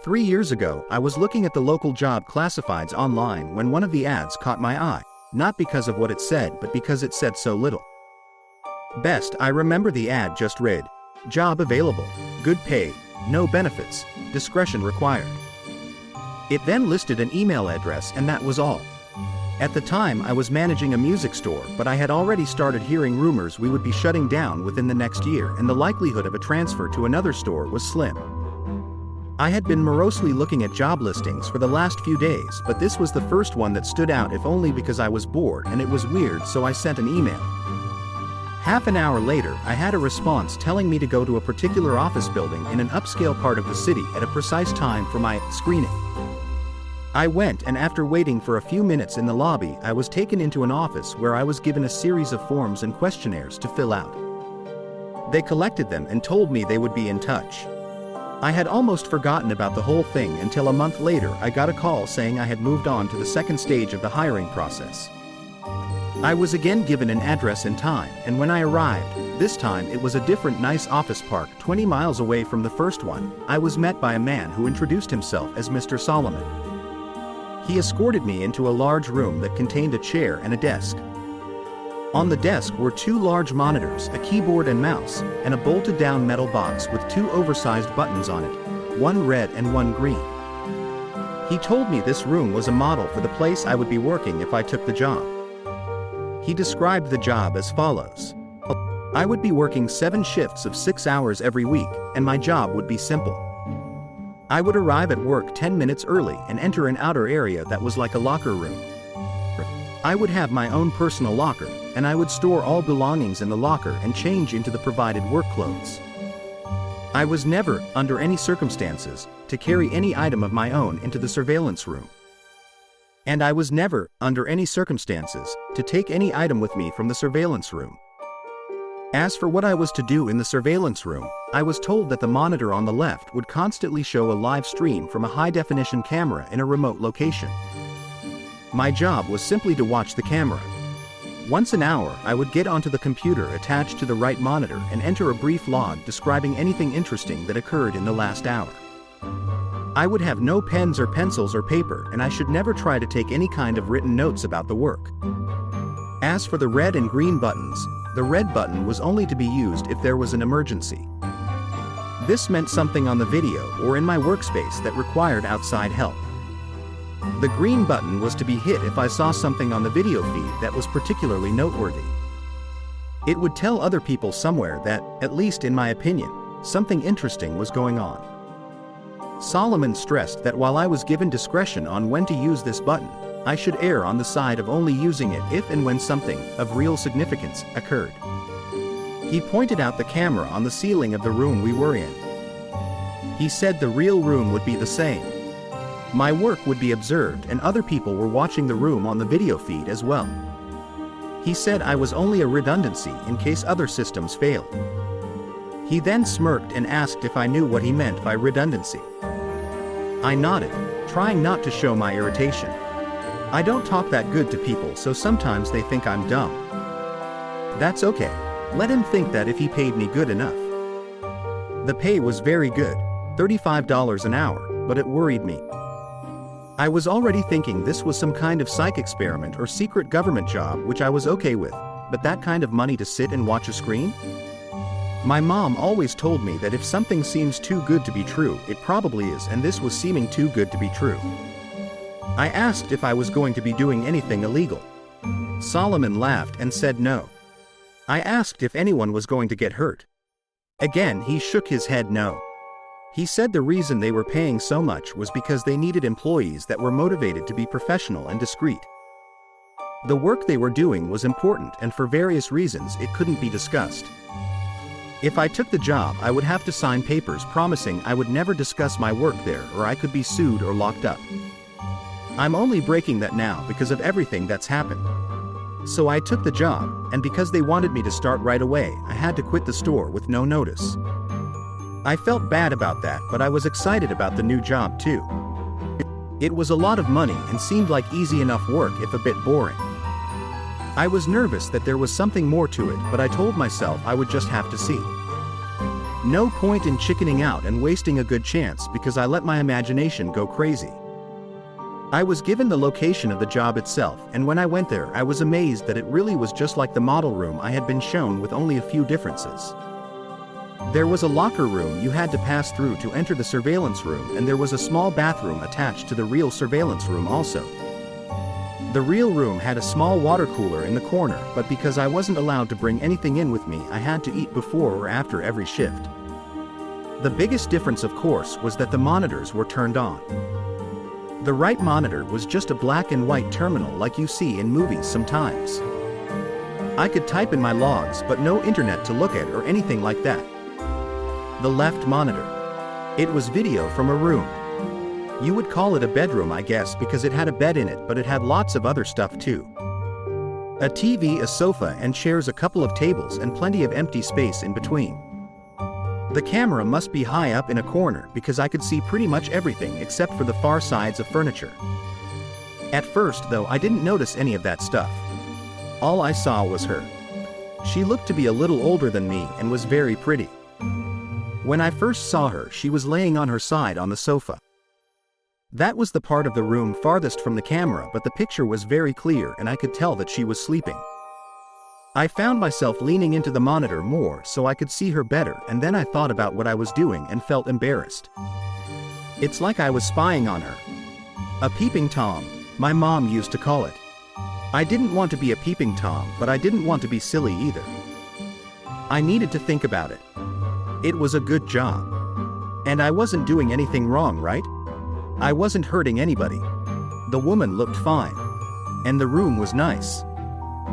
3 years ago, I was looking at the local job classifieds online when one of the ads caught my eye, not because of what it said but because it said so little. Best I remember the ad just read, "Job available, good pay, no benefits, discretion required." It then listed an email address and that was all. At the time I was managing a music store, but I had already started hearing rumors we would be shutting down within the next year and the likelihood of a transfer to another store was slim. I had been morosely looking at job listings for the last few days, but this was the first one that stood out, if only because I was bored and it was weird, so I sent an email. Half an hour later, I had a response telling me to go to a particular office building in an upscale part of the city at a precise time for my screening. I went, and after waiting for a few minutes in the lobby, I was taken into an office where I was given a series of forms and questionnaires to fill out. They collected them and told me they would be in touch. I had almost forgotten about the whole thing until a month later I got a call saying I had moved on to the second stage of the hiring process. I was again given an address and time, and when I arrived, this time it was a different nice office park 20 miles away from the first one, I was met by a man who introduced himself as Mr. Solomon. He escorted me into a large room that contained a chair and a desk. On the desk were 2 large monitors, a keyboard and mouse, and a bolted-down metal box with 2 oversized buttons on it, one red and one green. He told me this room was a model for the place I would be working if I took the job. He described the job as follows. I would be working 7 shifts of 6 hours every week, and my job would be simple. I would arrive at work 10 minutes early and enter an outer area that was like a locker room. I would have my own personal locker, and I would store all belongings in the locker and change into the provided work clothes. I was never, under any circumstances, to carry any item of my own into the surveillance room. And I was never, under any circumstances, to take any item with me from the surveillance room. As for what I was to do in the surveillance room, I was told that the monitor on the left would constantly show a live stream from a high-definition camera in a remote location. My job was simply to watch the camera. Once an hour, I would get onto the computer attached to the right monitor and enter a brief log describing anything interesting that occurred in the last hour. I would have no pens or pencils or paper, and I should never try to take any kind of written notes about the work. As for the red and green buttons, the red button was only to be used if there was an emergency. This meant something on the video or in my workspace that required outside help. The green button was to be hit if I saw something on the video feed that was particularly noteworthy. It would tell other people somewhere that, at least in my opinion, something interesting was going on. Solomon stressed that while I was given discretion on when to use this button, I should err on the side of only using it if and when something of real significance occurred. He pointed out the camera on the ceiling of the room we were in. He said the real room would be the same. My work would be observed and other people were watching the room on the video feed as well. He said I was only a redundancy in case other systems failed. He then smirked and asked if I knew what he meant by redundancy. I nodded, trying not to show my irritation. I don't talk that good to people, so sometimes they think I'm dumb. That's okay. Let him think that if he paid me good enough. The pay was very good, $35 an hour, but it worried me. I was already thinking this was some kind of psych experiment or secret government job, which I was okay with, but that kind of money to sit and watch a screen? My mom always told me that if something seems too good to be true, it probably is, and this was seeming too good to be true. I asked if I was going to be doing anything illegal. Solomon laughed and said no. I asked if anyone was going to get hurt. Again, he shook his head no. He said the reason they were paying so much was because they needed employees that were motivated to be professional and discreet. The work they were doing was important, and for various reasons it couldn't be discussed. If I took the job, I would have to sign papers promising I would never discuss my work there, or I could be sued or locked up. I'm only breaking that now because of everything that's happened. So I took the job, and because they wanted me to start right away, I had to quit the store with no notice. I felt bad about that, but I was excited about the new job too. It was a lot of money and seemed like easy enough work if a bit boring. I was nervous that there was something more to it, but I told myself I would just have to see. No point in chickening out and wasting a good chance because I let my imagination go crazy. I was given the location of the job itself, and when I went there I was amazed that it really was just like the model room I had been shown, with only a few differences. There was a locker room you had to pass through to enter the surveillance room, and there was a small bathroom attached to the real surveillance room also. The real room had a small water cooler in the corner, but because I wasn't allowed to bring anything in with me, I had to eat before or after every shift. The biggest difference, of course, was that the monitors were turned on. The right monitor was just a black and white terminal like you see in movies sometimes. I could type in my logs, but no internet to look at or anything like that. The left monitor. It was video from a room. You would call it a bedroom, I guess, because it had a bed in it, but it had lots of other stuff too. A TV, a sofa and chairs, a couple of tables, and plenty of empty space in between. The camera must be high up in a corner because I could see pretty much everything except for the far sides of furniture. At first, though, I didn't notice any of that stuff. All I saw was her. She looked to be a little older than me and was very pretty. When I first saw her, she was laying on her side on the sofa. That was the part of the room farthest from the camera, but the picture was very clear and I could tell that she was sleeping. I found myself leaning into the monitor more so I could see her better, and then I thought about what I was doing and felt embarrassed. It's like I was spying on her. A peeping Tom, my mom used to call it. I didn't want to be a peeping Tom, but I didn't want to be silly either. I needed to think about it. It was a good job. And I wasn't doing anything wrong, right? I wasn't hurting anybody. The woman looked fine. And the room was nice.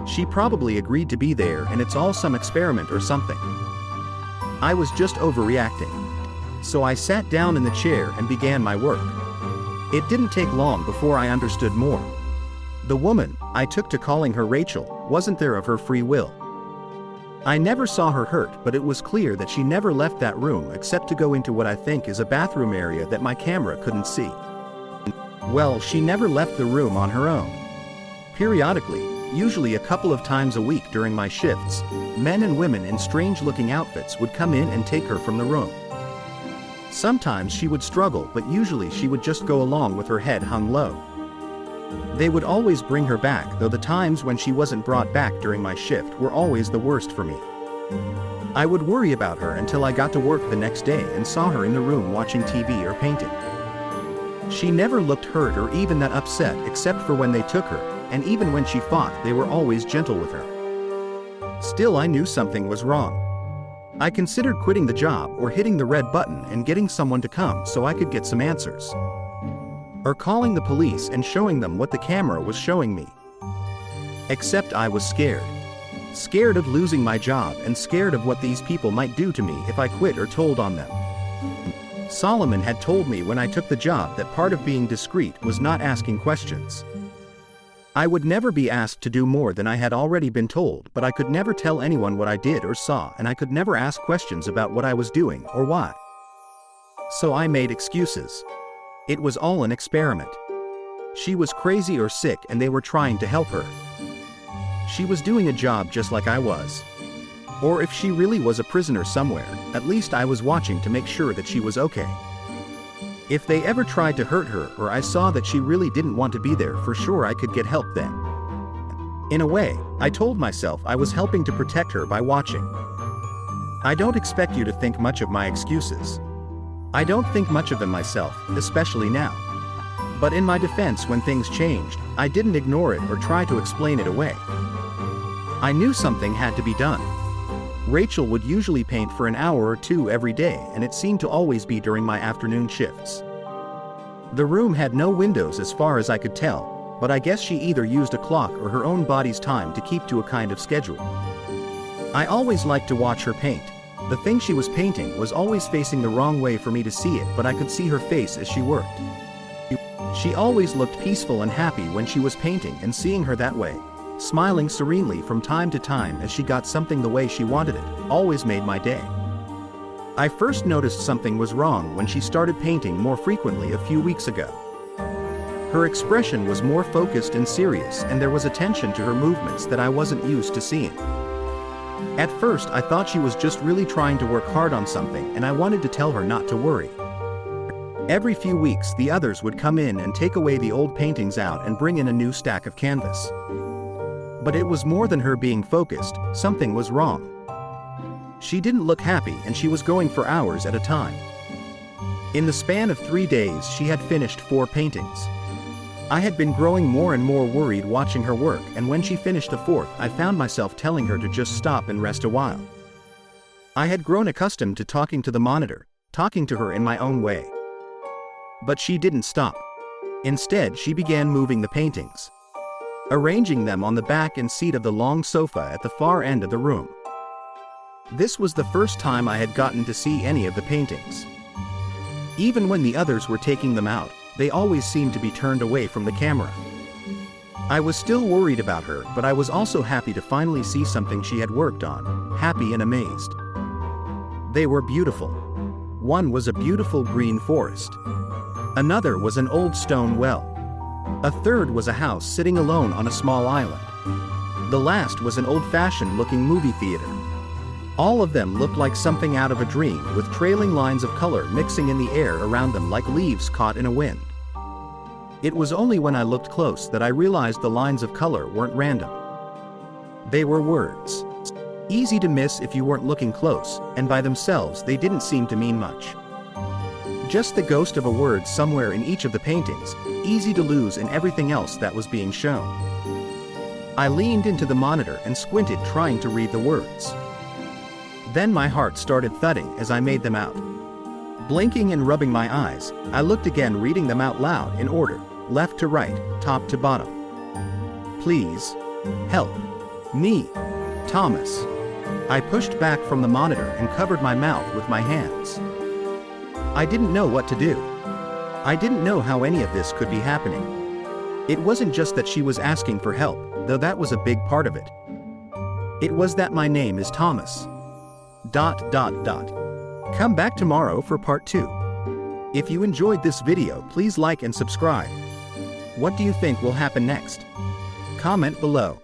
She probably agreed to be there, and it's all some experiment or something. I was just overreacting. So I sat down in the chair and began my work. It didn't take long before I understood more. The woman, I took to calling her Rachel, wasn't there of her free will. I never saw her hurt, but it was clear that she never left that room except to go into what I think is a bathroom area that my camera couldn't see. Well, she never left the room on her own. Periodically, usually a couple of times a week during my shifts, men and women in strange-looking outfits would come in and take her from the room. Sometimes she would struggle, but usually she would just go along with her head hung low. They would always bring her back, though the times when she wasn't brought back during my shift were always the worst for me. I would worry about her until I got to work the next day and saw her in the room watching TV or painting. She never looked hurt or even that upset except for when they took her, and even when she fought, they were always gentle with her. Still, I knew something was wrong. I considered quitting the job or hitting the red button and getting someone to come so I could get some answers. Or calling the police and showing them what the camera was showing me. Except I was scared. Scared of losing my job and scared of what these people might do to me if I quit or told on them. Solomon had told me when I took the job that part of being discreet was not asking questions. I would never be asked to do more than I had already been told, but I could never tell anyone what I did or saw, and I could never ask questions about what I was doing or why. So I made excuses. It was all an experiment. She was crazy or sick and they were trying to help her. She was doing a job just like I was. Or if she really was a prisoner somewhere, at least I was watching to make sure that she was okay. If they ever tried to hurt her or I saw that she really didn't want to be there, for sure I could get help then. In a way, I told myself I was helping to protect her by watching. I don't expect you to think much of my excuses. I don't think much of them myself, especially now. But in my defense, when things changed, I didn't ignore it or try to explain it away. I knew something had to be done. Rachel would usually paint for an hour or two every day, and it seemed to always be during my afternoon shifts. The room had no windows as far as I could tell, but I guess she either used a clock or her own body's time to keep to a kind of schedule. I always liked to watch her paint. The thing she was painting was always facing the wrong way for me to see it, but I could see her face as she worked. She always looked peaceful and happy when she was painting, and seeing her that way, smiling serenely from time to time as she got something the way she wanted it, always made my day. I first noticed something was wrong when she started painting more frequently a few weeks ago. Her expression was more focused and serious, and there was attention to her movements that I wasn't used to seeing. At first I thought she was just really trying to work hard on something, and I wanted to tell her not to worry. Every few weeks the others would come in and take away the old paintings out and bring in a new stack of canvas. But it was more than her being focused, something was wrong. She didn't look happy and she was going for hours at a time. In the span of 3 days she had finished 4 paintings. I had been growing more and more worried watching her work, and when she finished the 4th I found myself telling her to just stop and rest a while. I had grown accustomed to talking to the monitor, talking to her in my own way. But she didn't stop. Instead she began moving the paintings, arranging them on the back and seat of the long sofa at the far end of the room. This was the first time I had gotten to see any of the paintings. Even when the others were taking them out, they always seemed to be turned away from the camera. I was still worried about her, but I was also happy to finally see something she had worked on, happy and amazed. They were beautiful. One was a beautiful green forest. Another was an old stone well. A third was a house sitting alone on a small island. The last was an old-fashioned looking movie theater. All of them looked like something out of a dream, with trailing lines of color mixing in the air around them like leaves caught in a wind. It was only when I looked close that I realized the lines of color weren't random. They were words. Easy to miss if you weren't looking close, and by themselves they didn't seem to mean much. Just the ghost of a word somewhere in each of the paintings, easy to lose in everything else that was being shown. I leaned into the monitor and squinted, trying to read the words. Then my heart started thudding as I made them out. Blinking and rubbing my eyes, I looked again, reading them out loud in order, left to right, top to bottom. Please, help me, Thomas. I pushed back from the monitor and covered my mouth with my hands. I didn't know what to do. I didn't know how any of this could be happening. It wasn't just that she was asking for help, though that was a big part of it. It was that my name is Thomas. ... Come back tomorrow for part 2. If you enjoyed this video, please like and subscribe. What do you think will happen next? Comment below.